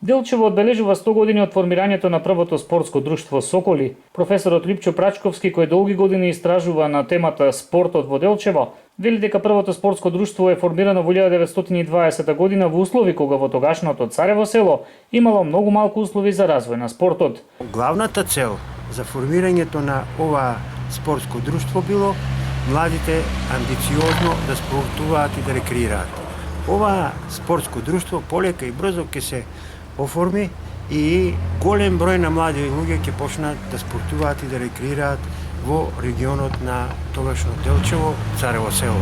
Делчево одбележува 100 години од формирањето на првото спортско друштво Соколи. Професорот Липчо Прачковски, кој долги години истражува на темата спортот во Делчево, вели дека првото спортско друштво е формирано во 1920 година во услови кога во тогашното Царево село имало многу малку услови за развој на спортот. Главната цел за формирањето на ова спортско друштво било младите амбициозно да спортуваат и да рекреираат. Ова спортско друштво полека и брзо ќе се оформи и голем број на млади луѓе ќе почнат да спортуваат и да рекреираат во регионот на тогашно Делчево, Царево село.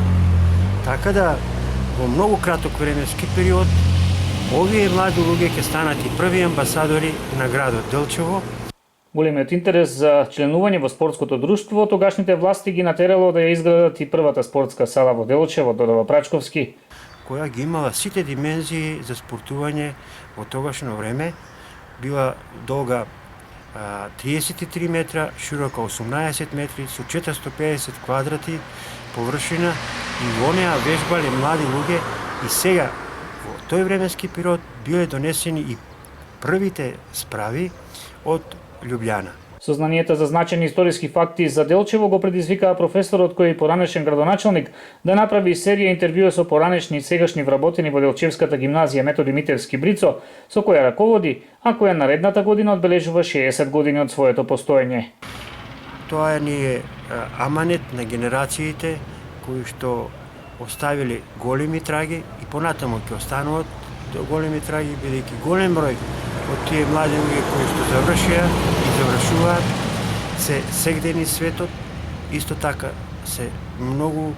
Така да во многу краток временски период овие млади луѓе ќе станат и први амбасадори на градот Делчево. Големиот интерес за членување во спортското друштво тогашните власти ги натерало да ја изградат и првата спортска сала во Делчево, додава Прачковски, која ги имала сите димензии за спортување во тогашно време, била долга 33 метра, широка 18 метри, со 450 квадрати површина и во неа вежбале млади луѓе и сега во тој временски период биле донесени и првите справи од Лјубљана. Сознанието за значајни историски факти за Делчево го предизвикаа професорот кој е поранешен градоначалник да направи серија интервјуи со поранешни и сегашни вработени во Делчевската гимназија Методи Митевски Брицо, со која раководи, а која наредната година одбележува 60 години од своето постоење. Тоа ни е аманет на генерациите кои што оставиле големи траги и понатаму ќе остануваат големи траги, бидејќи голем број од тие млади луѓе кои што завршија и завршуваат се сегде низ светот, исто така се многу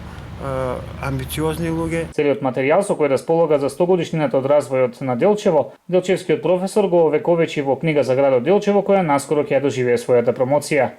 амбициозни луѓе. Целиот материјал со кој располага за 100 годишнината од развојот на Делчево, делчевскиот професор го овековечи во книга за градот Делчево која наскоро ќе ја доживее својата промоција.